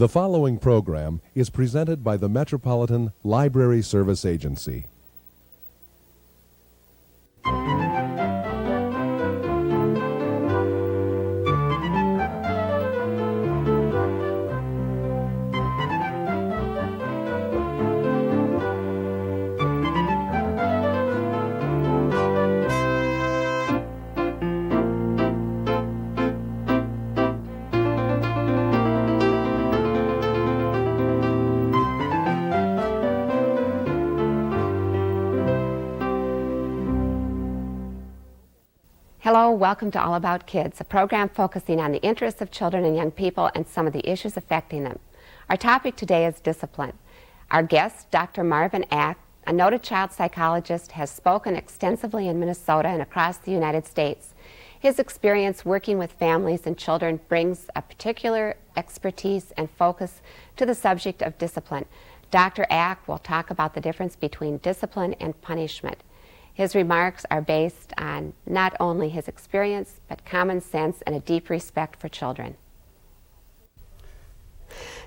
The following program is presented by the Metropolitan Library Service Agency. Hello, welcome to All About Kids, a program focusing on the interests of children and young people and some of the issues affecting them. Our topic today is discipline. Our guest, Dr. Marvin Ack, a noted child psychologist, has spoken extensively in Minnesota and across the United States. His experience working with families and children brings a particular expertise and focus to the subject of discipline. Dr. Ack will talk about the difference between discipline and punishment. His remarks are based on not only his experience, but common sense and a deep respect for children.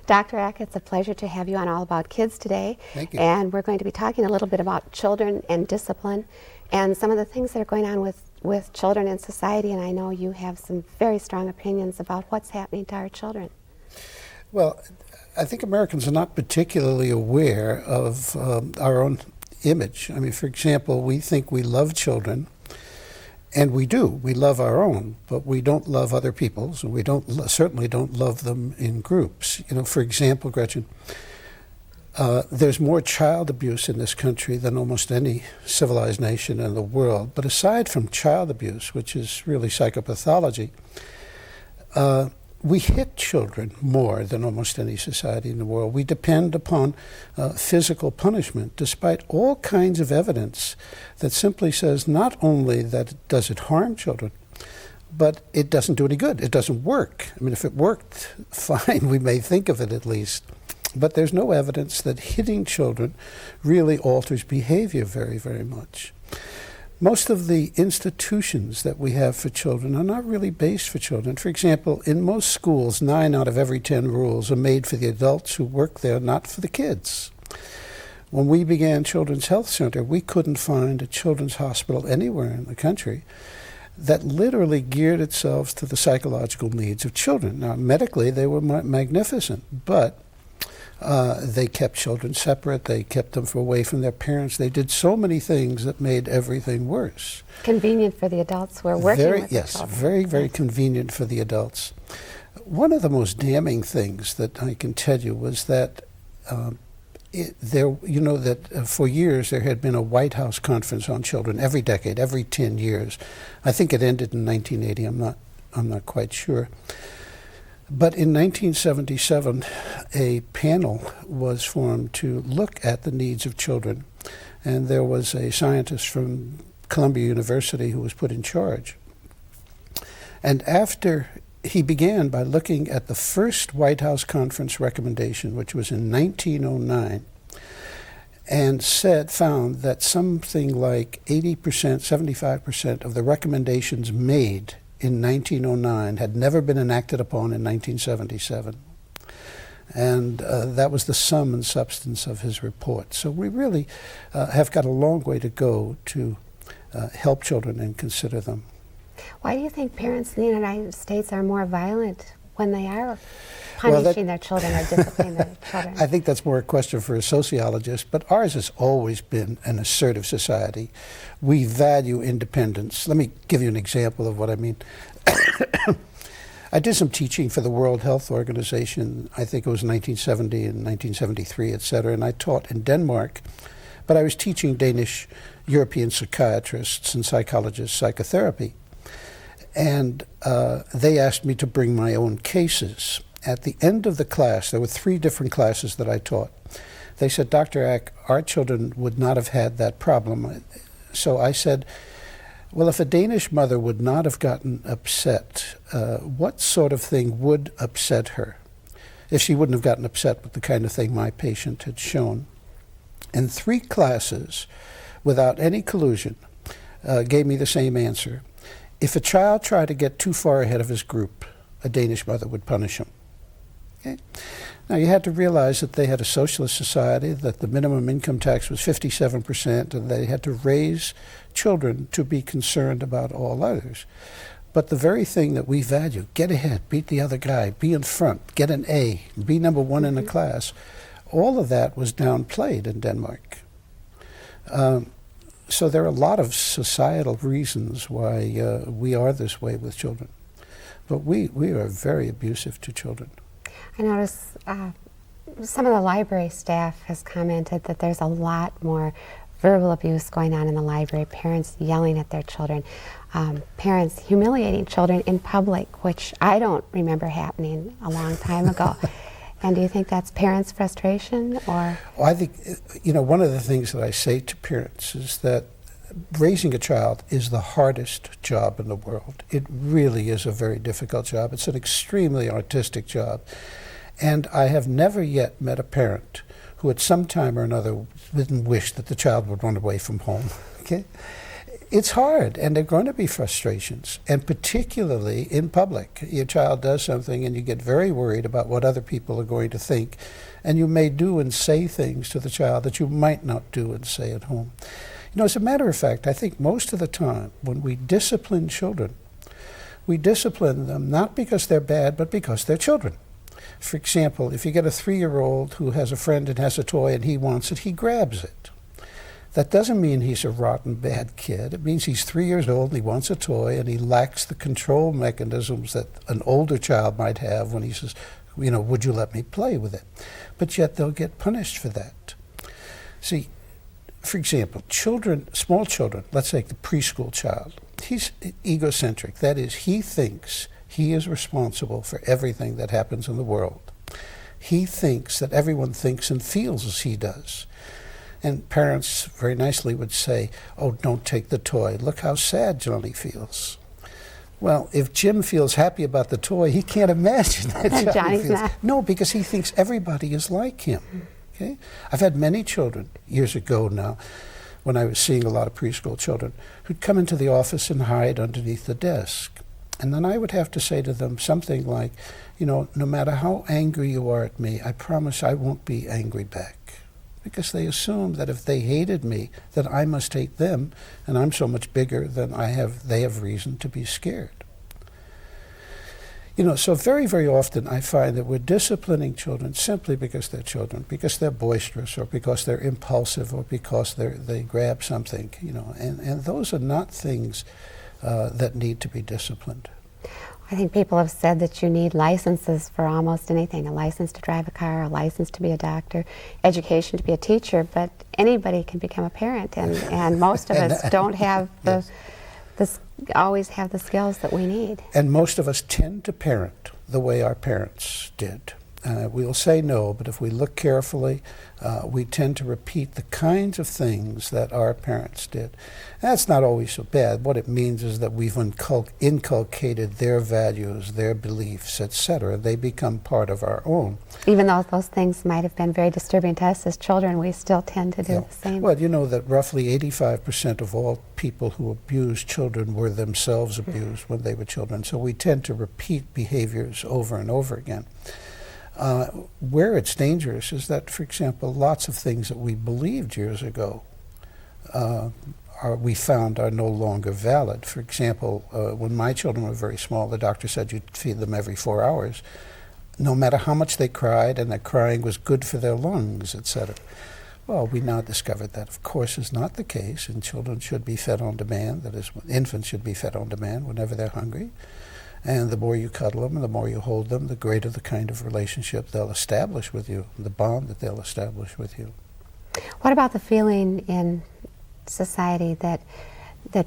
Dr. Ack, it's a pleasure to have you on All About Kids today. Thank you. And we're going to be talking a little bit about children and discipline and some of the things that are going on with children in society. And I know you have some very strong opinions about what's happening to our children. Well, I think Americans are not particularly aware of our own image. I mean, for example, we think we love children, and we do. We love our own, but we don't love other people's, and we certainly don't love them in groups. You know, for example, Gretchen, there's more child abuse in this country than almost any civilized nation in the world. But aside from child abuse, which is really psychopathology, we hit children more than almost any society in the world. We depend upon physical punishment, despite all kinds of evidence that simply says not only that does it harm children, but it doesn't do any good. It doesn't work. I mean, if it worked, fine, we may think of it at least. But there's no evidence that hitting children really alters behavior very, very much. Most of the institutions that we have for children are not really based for children. For example, in most schools, 9 out of every 10 rules are made for the adults who work there, not for the kids. When we began Children's Health Center, we couldn't find a children's hospital anywhere in the country that literally geared itself to the psychological needs of children. Now, medically, they were magnificent, but they kept children separate. They kept them away from their parents. They did so many things that made everything worse. Convenient for the adults who are working with the children. Very, very convenient for the adults. One of the most damning things that I can tell you was that for years there had been a White House conference on children every decade, every 10 years. I think it ended in 1980. I'm not quite sure. But in 1977, a panel was formed to look at the needs of children, and there was a scientist from Columbia University who was put in charge. And after he began by looking at the first White House conference recommendation, which was in 1909, and found that something like 80%, 75% of the recommendations made in 1909 had never been enacted upon in 1977. And that was the sum and substance of his report. So we really have got a long way to go to help children and consider them. Why do you think parents in the United States are more violent when they are punishing their children or disciplining their children? I think that's more a question for a sociologist, but ours has always been an assertive society. We value independence. Let me give you an example of what I mean. I did some teaching for the World Health Organization, I think it was 1970 and 1973, et cetera, and I taught in Denmark, but I was teaching Danish European psychiatrists and psychologists psychotherapy. And they asked me to bring my own cases. At the end of the class, there were 3 different classes that I taught. They said, Dr. Ack, our children would not have had that problem. So I said, well, if a Danish mother would not have gotten upset, what sort of thing would upset her if she wouldn't have gotten upset with the kind of thing my patient had shown? And 3 classes, without any collusion, gave me the same answer. If a child tried to get too far ahead of his group, a Danish mother would punish him. Okay? Now, you had to realize that they had a socialist society, that the minimum income tax was 57%, and they had to raise children to be concerned about all others. But the very thing that we value, get ahead, beat the other guy, be in front, get an A, be number one in the class, all of that was downplayed in Denmark. So there are a lot of societal reasons why we are this way with children. But we are very abusive to children. I notice some of the library staff has commented that there's a lot more verbal abuse going on in the library, parents yelling at their children, parents humiliating children in public, which I don't remember happening a long time ago. And do you think that's parents' frustration, or? Well, I think, one of the things that I say to parents is that raising a child is the hardest job in the world. It really is a very difficult job. It's an extremely artistic job. And I have never yet met a parent who at some time or another didn't wish that the child would run away from home. Okay? It's hard, and there are going to be frustrations, and particularly in public. Your child does something and you get very worried about what other people are going to think, and you may do and say things to the child that you might not do and say at home. As a matter of fact, I think most of the time when we discipline children, we discipline them not because they're bad, but because they're children. For example, if you get a 3-year-old who has a friend and has a toy and he wants it, he grabs it. That doesn't mean he's a rotten, bad kid. It means he's 3 years old and he wants a toy and he lacks the control mechanisms that an older child might have when he says, would you let me play with it? But yet they'll get punished for that. See, for example, small children, let's take the preschool child, he's egocentric. That is, he thinks he is responsible for everything that happens in the world. He thinks that everyone thinks and feels as he does. And parents very nicely would say, oh, don't take the toy. Look how sad Johnny feels. Well, if Jim feels happy about the toy, he can't imagine that Johnny feels. Not. No, because he thinks everybody is like him. Okay? I've had many children years ago now, when I was seeing a lot of preschool children, who'd come into the office and hide underneath the desk. And then I would have to say to them something like, no matter how angry you are at me, I promise I won't be angry back. Because they assume that if they hated me, that I must hate them, and I'm so much bigger than they have reason to be scared. So very, very often I find that we're disciplining children simply because they're children, because they're boisterous, or because they're impulsive, or because they grab something, and those are not things that need to be disciplined. I think people have said that you need licenses for almost anything, a license to drive a car, a license to be a doctor, education to be a teacher, but anybody can become a parent, and most of us don't have always have the skills that we need. And most of us tend to parent the way our parents did. We'll say no, but if we look carefully, we tend to repeat the kinds of things that our parents did. That's not always so bad. What it means is that we've inculcated their values, their beliefs, etc. They become part of our own. Even though those things might have been very disturbing to us as children, we still tend to do the same. Well, you know that roughly 85% of all people who abuse children were themselves abused when they were children. So we tend to repeat behaviors over and over again. Where it's dangerous is that, for example, lots of things that we believed years ago we found are no longer valid. For example, when my children were very small, the doctor said you'd feed them every 4 hours, no matter how much they cried, and that crying was good for their lungs, etc. Well, we now discovered that, of course, is not the case, and children should be fed on demand. That is, infants should be fed on demand whenever they're hungry. And the more you cuddle them and the more you hold them, the greater the kind of relationship they'll establish with you, the bond that they'll establish with you. What about the feeling in society that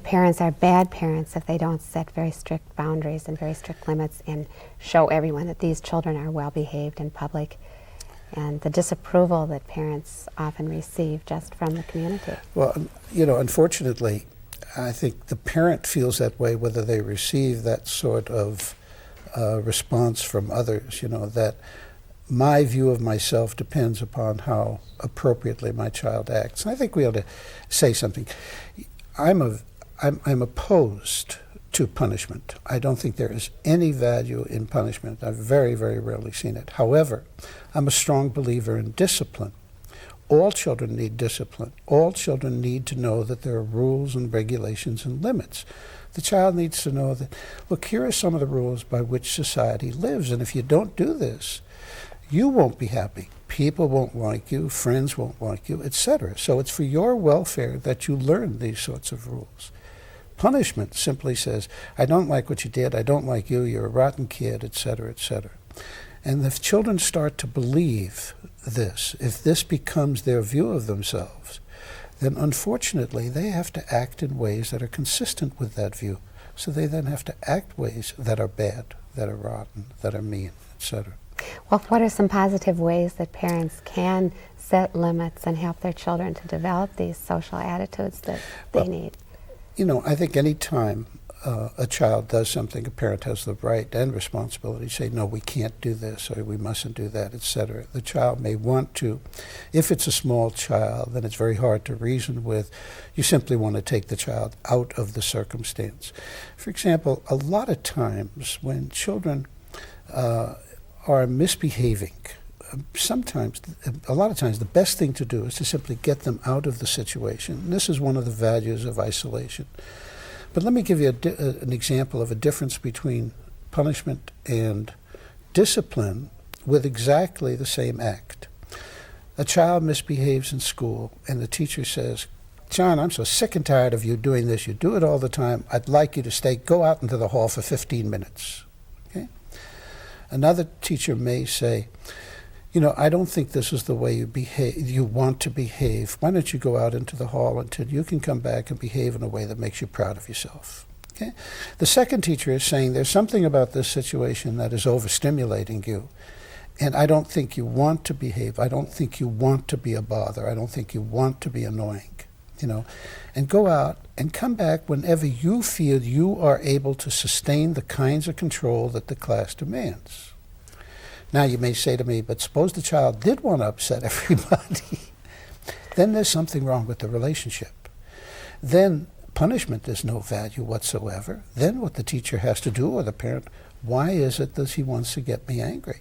parents are bad parents if they don't set very strict boundaries and very strict limits and show everyone that these children are well behaved in public, and the disapproval that parents often receive just from the community? Well, unfortunately, I think the parent feels that way whether they receive that sort of response from others, that my view of myself depends upon how appropriately my child acts. And I think we ought to say something. I'm opposed to punishment. I don't think there is any value in punishment. I've very, very rarely seen it. However, I'm a strong believer in discipline. All children need discipline. All children need to know that there are rules and regulations and limits. The child needs to know that, look, here are some of the rules by which society lives, and if you don't do this, you won't be happy. People won't like you, friends won't like you, etc. So it's for your welfare that you learn these sorts of rules. Punishment simply says, I don't like what you did, I don't like you, you're a rotten kid, etc., etc. And if children start to believe this, if this becomes their view of themselves, then unfortunately they have to act in ways that are consistent with that view. So they then have to act ways that are bad, that are rotten, that are mean, etc. Well, what are some positive ways that parents can set limits and help their children to develop these social attitudes that they need? You know, I think any time a child does something, a parent has the right and responsibility to say, no, we can't do this, or we mustn't do that, etc. The child may want to. If it's a small child, then it's very hard to reason with. You simply want to take the child out of the circumstance. For example, a lot of times when children are misbehaving, a lot of times the best thing to do is to simply get them out of the situation. And this is one of the values of isolation. But let me give you an example of a difference between punishment and discipline with exactly the same act. A child misbehaves in school and the teacher says, John, I'm so sick and tired of you doing this. You do it all the time. I'd like you to go out into the hall for 15 minutes. Okay? Another teacher may say, you know, I don't think this is the way you want to behave. Why don't you go out into the hall until you can come back and behave in a way that makes you proud of yourself? Okay? The second teacher is saying there's something about this situation that is overstimulating you, and I don't think you want to behave. I don't think you want to be a bother. I don't think you want to be annoying, you know. And go out and come back whenever you feel you are able to sustain the kinds of control that the class demands. Now you may say to me, but suppose the child did want to upset everybody. Then there's something wrong with the relationship. Then punishment is no value whatsoever. Then what the teacher has to do, or the parent, why is it that he wants to get me angry?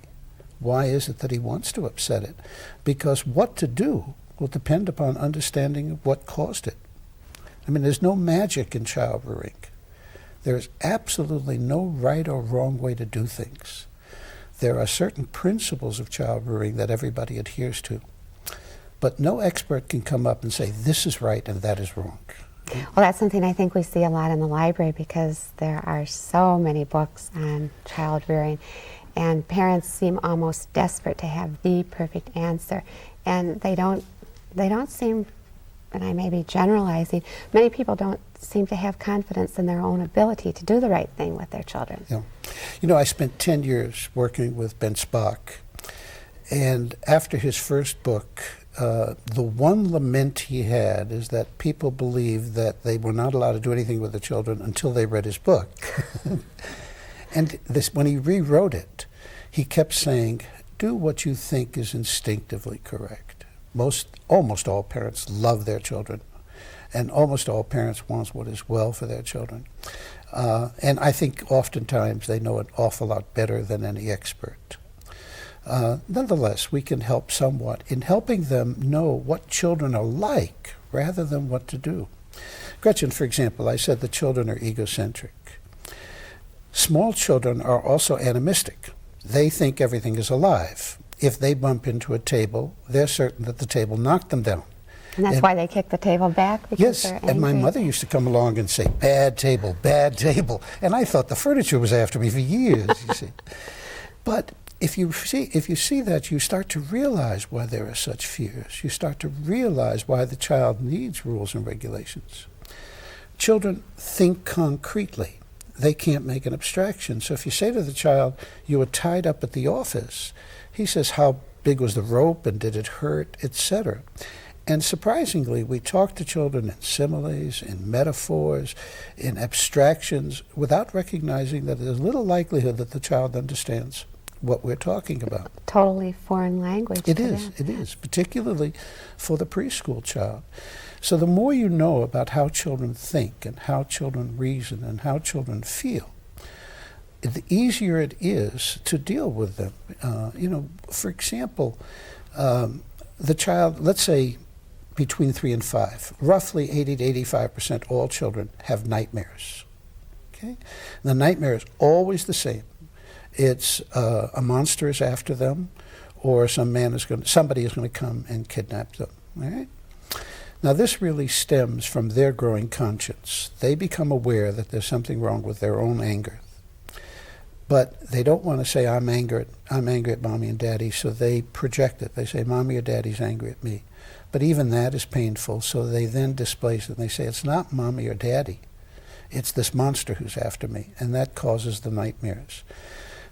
Why is it that he wants to upset it? Because what to do will depend upon understanding what caused it. I mean, there's no magic in child rearing. There is absolutely no right or wrong way to do things. There are certain principles of child rearing that everybody adheres to. But no expert can come up and say, this is right and that is wrong. Well, that's something I think we see a lot in the library because there are so many books on child rearing. And parents seem almost desperate to have the perfect answer. And they don't seem, and I may be generalizing, many people don't seem to have confidence in their own ability to do the right thing with their children. Yeah. You know, I spent 10 years working with Ben Spock, and after his first book, the one lament he had is that people believed that they were not allowed to do anything with the children until they read his book. And when he rewrote it, he kept saying, do what you think is instinctively correct. Almost all parents love their children, and almost all parents want what is well for their children. And I think oftentimes they know an awful lot better than any expert. Nonetheless, we can help somewhat in helping them know what children are like rather than what to do. Gretchen, for example, I said the children are egocentric. Small children are also animistic. They think everything is alive. If they bump into a table, they're certain that the table knocked them down. And that's why they kick the table back? Because yes, and my mother used to come along and say, bad table, bad table. And I thought the furniture was after me for years, you see. But if you see that, you start to realize why there are such fears. You start to realize why the child needs rules and regulations. Children think concretely. They can't make an abstraction. So if you say to the child, you were tied up at the office, he says, how big was the rope and did it hurt, etc. And surprisingly, we talk to children in similes, in metaphors, in abstractions, without recognizing that there's little likelihood that the child understands what we're talking about. Totally foreign language. It is, particularly for the preschool child. So the more you know about how children think and how children reason and how children feel, the easier it is to deal with them. For example, the child, let's say between 3 and 5, roughly 80 to 85% all children have nightmares. Okay? The nightmare is always the same. It's a monster is after them, or somebody is going to come and kidnap them. All right? Now this really stems from their growing conscience. They become aware that there's something wrong with their own anger. But they don't want to say, I'm angry at Mommy and Daddy, so they project it. They say, Mommy or Daddy's angry at me. But even that is painful, so they then displace it, and they say, it's not Mommy or Daddy. It's this monster who's after me, and that causes the nightmares.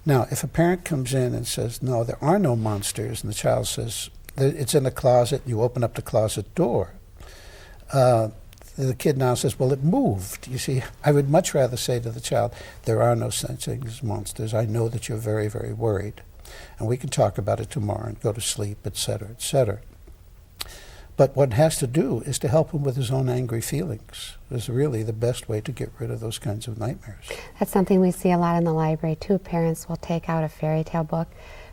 Now, if a parent comes in and says, no, there are no monsters, and the child says, it's in the closet, you open up the closet door, the kid now says, well, it moved. You see, I would much rather say to the child, there are no such things as monsters. I know that you're very, very worried. And we can talk about it tomorrow and go to sleep, et cetera, et cetera. But what it has to do is to help him with his own angry feelings. Is really the best way to get rid of those kinds of nightmares. That's something we see a lot in the library, too. Parents will take out a fairy tale book,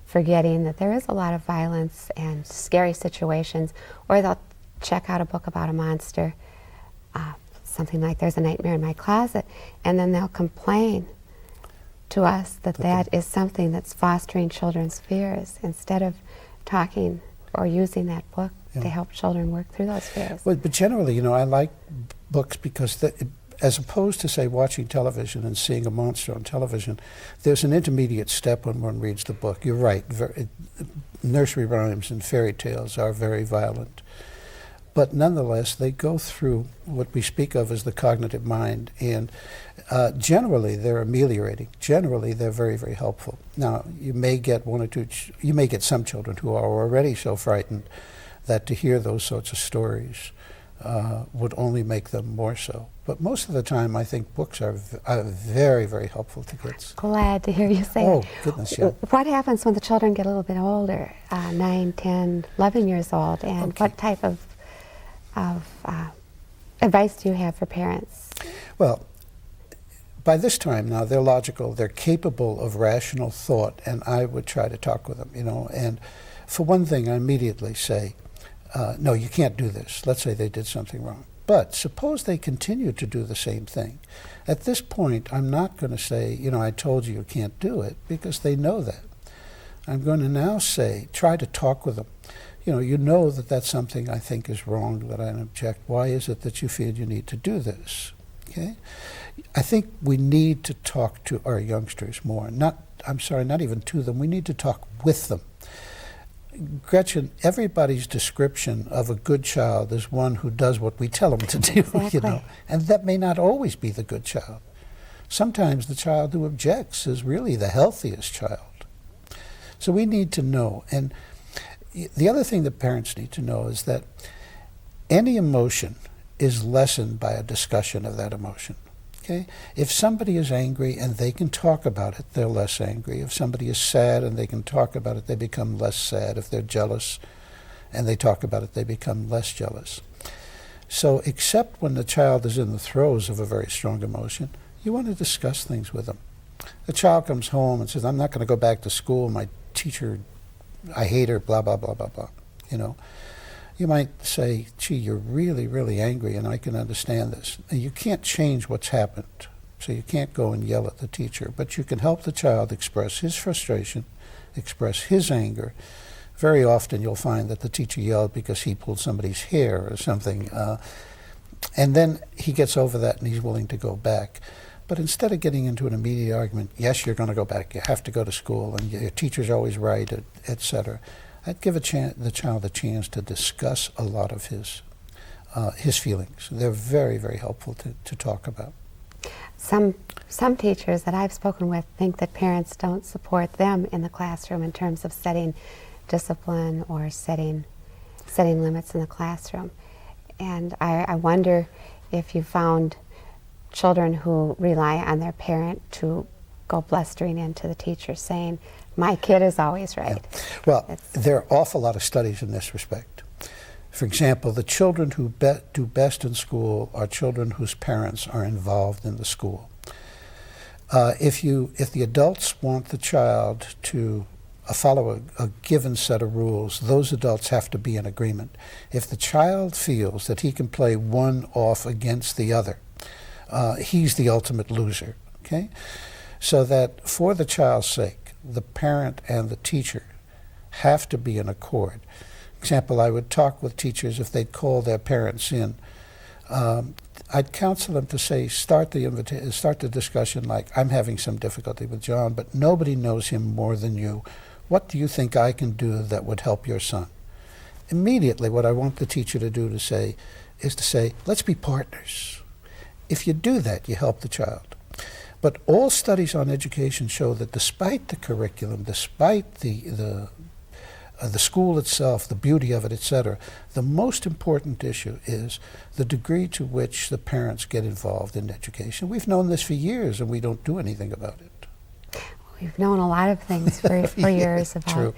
forgetting that there is a lot of violence and scary situations, or they'll check out a book about a monster, something like there's a nightmare in my closet, and then they'll complain to us that that is something that's fostering children's fears, instead of talking or using that book to help children work through those fears. Well, but generally, I like books because as opposed to, say, watching television and seeing a monster on television, there's an intermediate step when one reads the book. You're right. Nursery rhymes and fairy tales are very violent. But nonetheless, they go through what we speak of as the cognitive mind, and generally they're ameliorating. Generally, they're very, very helpful. Now, you may get some children who are already so frightened that to hear those sorts of stories would only make them more so. But most of the time, I think books are very, very helpful to kids. Glad to hear you say Oh, that. goodness, yeah. What happens when the children get a little bit older, 9, 10, 11 years old, and what type of advice do you have for parents? Well, by this time now, they're logical, they're capable of rational thought, and I would try to talk with them, And for one thing, I immediately say, no, you can't do this. Let's say they did something wrong. But suppose they continue to do the same thing. At this point, I'm not going to say, I told you can't do it, because they know that. I'm going to now say, try to talk with them. You know that that's something I think is wrong, that I object. Why is it that you feel you need to do this? Okay? I think we need to talk to our youngsters more. Not even to them. We need to talk with them. Gretchen, everybody's description of a good child is one who does what we tell them to do, Exactly. And that may not always be the good child. Sometimes the child who objects is really the healthiest child. So we need to know. And the other thing that parents need to know is that any emotion is lessened by a discussion of that emotion. Okay? If somebody is angry and they can talk about it, they're less angry. If somebody is sad and they can talk about it, they become less sad. If they're jealous and they talk about it, they become less jealous. So except when the child is in the throes of a very strong emotion, you want to discuss things with them. The child comes home and says, I'm not going to go back to school. My teacher, I hate her, blah, blah, blah, blah, blah. You might say, gee, you're really, really angry, and I can understand this. And you can't change what's happened, so you can't go and yell at the teacher, but you can help the child express his frustration, express his anger. Very often you'll find that the teacher yelled because he pulled somebody's hair or something, and then he gets over that and he's willing to go back. But instead of getting into an immediate argument, yes, you're going to go back, you have to go to school, and your teacher's always right, et cetera, I'd give the child a chance to discuss a lot of his feelings. They're very, very helpful to talk about. Some teachers that I've spoken with think that parents don't support them in the classroom in terms of setting discipline or setting limits in the classroom. And I wonder if you found children who rely on their parent to go blustering into the teacher saying, my kid is always right. Yeah. Well, there are an awful lot of studies in this respect. For example, the children who do best in school are children whose parents are involved in the school. If the adults want the child to follow a given set of rules, those adults have to be in agreement. If the child feels that he can play one off against the other, he's the ultimate loser. Okay? So that for the child's sake, the parent and the teacher have to be in accord. Example, I would talk with teachers if they'd call their parents in. I'd counsel them to say, start the discussion like, I'm having some difficulty with John, but nobody knows him more than you. What do you think I can do that would help your son? Immediately, what I want the teacher to do is to say, let's be partners. If you do that, you help the child. But all studies on education show that despite the curriculum, despite the school itself, the beauty of it, etc., the most important issue is the degree to which the parents get involved in education. We've known this for years, and we don't do anything about it. We've known a lot of things for years about. True.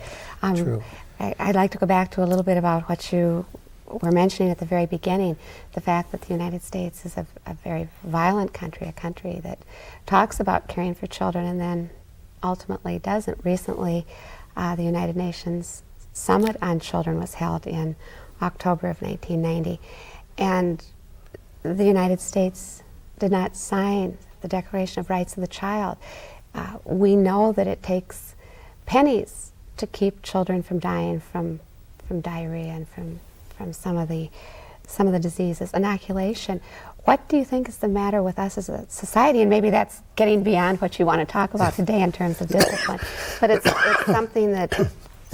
True. I'd like to go back to a little bit about what you were mentioning at the very beginning, the fact that the United States is a very violent country, a country that talks about caring for children and then ultimately doesn't. Recently, the United Nations Summit on Children was held in October of 1990, and the United States did not sign the Declaration of Rights of the Child. We know that it takes pennies to keep children from dying from diarrhea and from some of the diseases. Inoculation. What do you think is the matter with us as a society? And maybe that's getting beyond what you want to talk about today in terms of discipline. But it's something that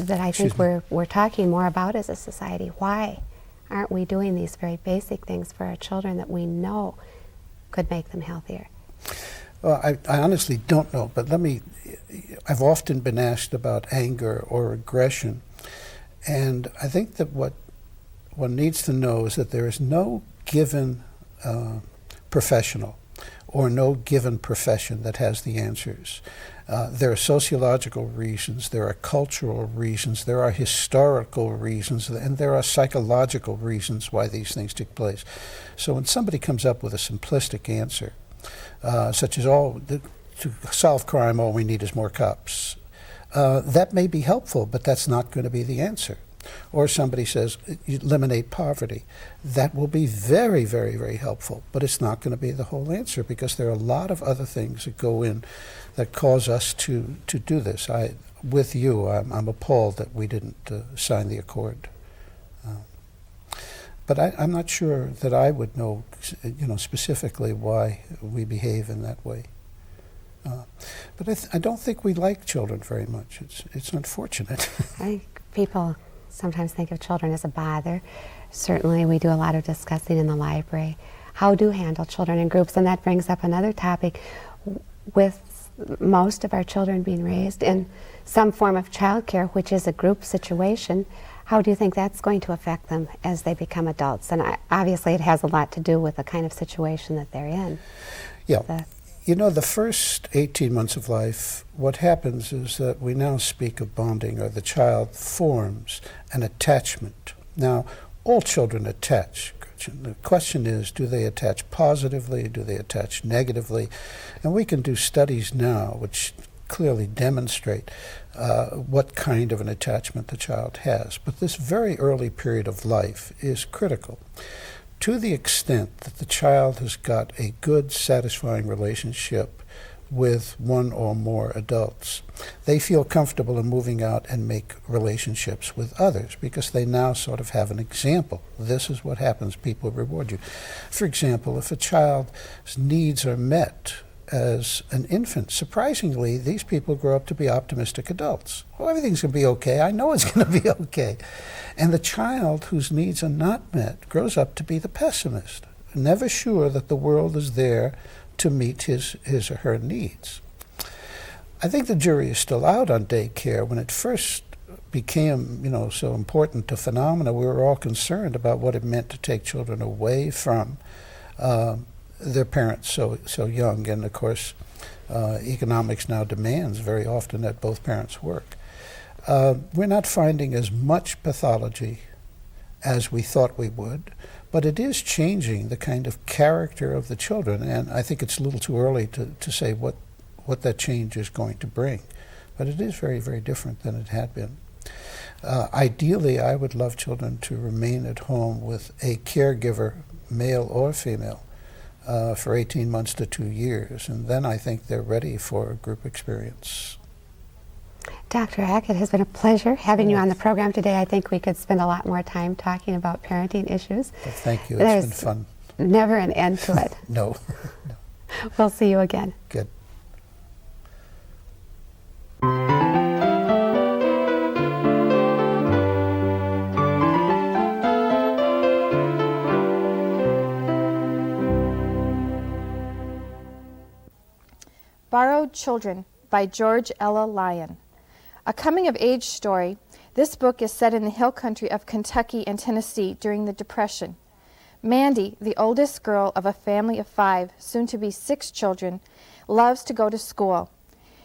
I think we're talking more about as a society. Why aren't we doing these very basic things for our children that we know could make them healthier? Well, I honestly don't know, but I've often been asked about anger or aggression, and I think that what one needs to know is that there is no given professional or no given profession that has the answers. There are sociological reasons, there are cultural reasons, there are historical reasons, and there are psychological reasons why these things take place. So when somebody comes up with a simplistic answer, such as to solve crime, all we need is more cops. That may be helpful, but that's not going to be the answer. Or somebody says, eliminate poverty. That will be very, very, very helpful, but it's not going to be the whole answer because there are a lot of other things that go in that cause us to do this. With you, I'm appalled that we didn't sign the accord. But I'm not sure that I would know, specifically why we behave in that way. But I don't think we like children very much. It's unfortunate. I think people sometimes think of children as a bother. Certainly, we do a lot of discussing in the library how to handle children in groups, and that brings up another topic. With most of our children being raised in some form of childcare, which is a group situation, how do you think that's going to affect them as they become adults? And obviously it has a lot to do with the kind of situation that they're in. Yeah. The first 18 months of life, what happens is that we now speak of bonding, or the child forms an attachment. Now, all children attach, Gretchen. The question is, do they attach positively? Do they attach negatively? And we can do studies now which clearly demonstrate what kind of an attachment the child has. But this very early period of life is critical. To the extent that the child has got a good, satisfying relationship with one or more adults, they feel comfortable in moving out and make relationships with others because they now sort of have an example. This is what happens. People reward you. For example, if a child's needs are met as an infant, surprisingly, these people grow up to be optimistic adults. Well, everything's going to be okay. I know it's going to be okay. And the child whose needs are not met grows up to be the pessimist, never sure that the world is there to meet his or her needs. I think the jury is still out on daycare. When it first became, so important to phenomena, we were all concerned about what it meant to take children away from their parents so young, and of course economics now demands very often that both parents work. We're not finding as much pathology as we thought we would, but it is changing the kind of character of the children, and I think it's a little too early to say what that change is going to bring. But it is very, very different than it had been. Ideally, I would love children to remain at home with a caregiver, male or female, for 18 months to 2 years, and then I think they're ready for a group experience. Dr. Ack, it has been a pleasure having you on the program today. I think we could spend a lot more time talking about parenting issues. Well, thank you. It's been fun. Never an end to it. No. No. We'll see you again. Good. Borrowed Children by George Ella Lyon. A coming-of-age story, this book is set in the hill country of Kentucky and Tennessee during the Depression. Mandy, the oldest girl of a family of 5, soon to be 6 children, loves to go to school.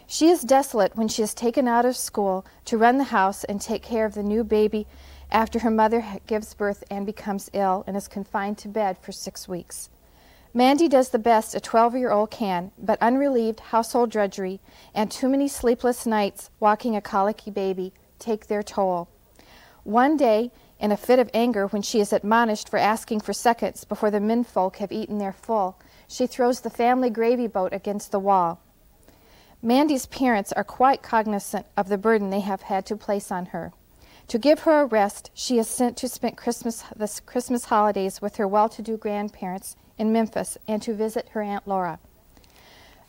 She is desolate when she is taken out of school to run the house and take care of the new baby after her mother gives birth and becomes ill and is confined to bed for 6 weeks. Mandy does the best a 12-year-old can, but unrelieved household drudgery and too many sleepless nights walking a colicky baby take their toll. One day, in a fit of anger when she is admonished for asking for seconds before the menfolk have eaten their full, she throws the family gravy boat against the wall. Mandy's parents are quite cognizant of the burden they have had to place on her. To give her a rest, she is sent to spend the Christmas holidays with her well-to-do grandparents in Memphis and to visit her Aunt Laura.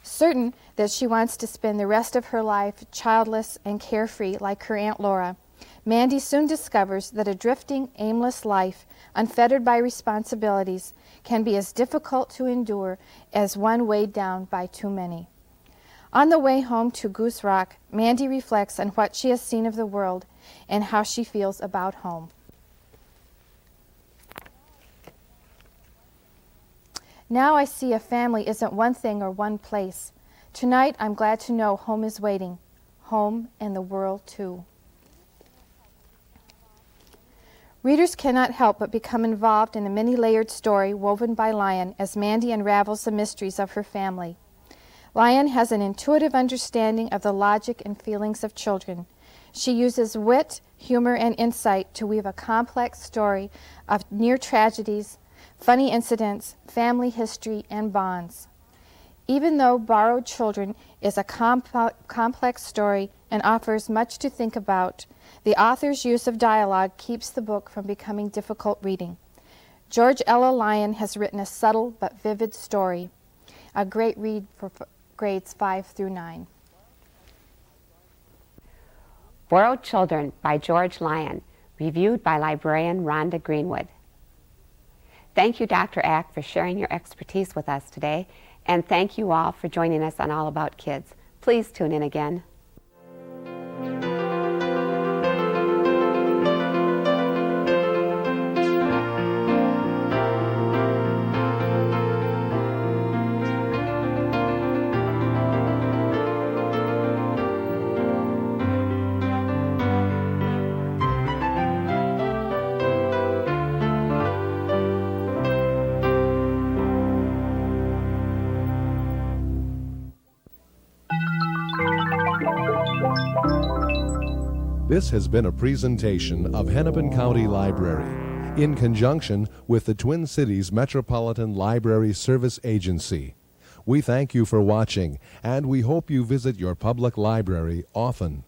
Certain that she wants to spend the rest of her life childless and carefree like her Aunt Laura, Mandy soon discovers that a drifting, aimless life, unfettered by responsibilities, can be as difficult to endure as one weighed down by too many. On the way home to Goose Rock, Mandy reflects on what she has seen of the world and how she feels about home. Now I see a family isn't one thing or one place. Tonight I'm glad to know home is waiting. Home and the world too. Readers cannot help but become involved in a many-layered story woven by Lyon as Mandy unravels the mysteries of her family. Lyon has an intuitive understanding of the logic and feelings of children. She uses wit, humor, and insight to weave a complex story of near tragedies, funny incidents, family history, and bonds. Even though Borrowed Children is a complex story and offers much to think about, the author's use of dialogue keeps the book from becoming difficult reading. George Ella Lyon has written a subtle but vivid story, a great read for grades 5 through 9. Borrowed Children by George Lyon, reviewed by Librarian Rhonda Greenwood. Thank you, Dr. Ack, for sharing your expertise with us today, and thank you all for joining us on All About Kids. Please tune in again. This has been a presentation of Hennepin County Library in conjunction with the Twin Cities Metropolitan Library Service Agency. We thank you for watching, and we hope you visit your public library often.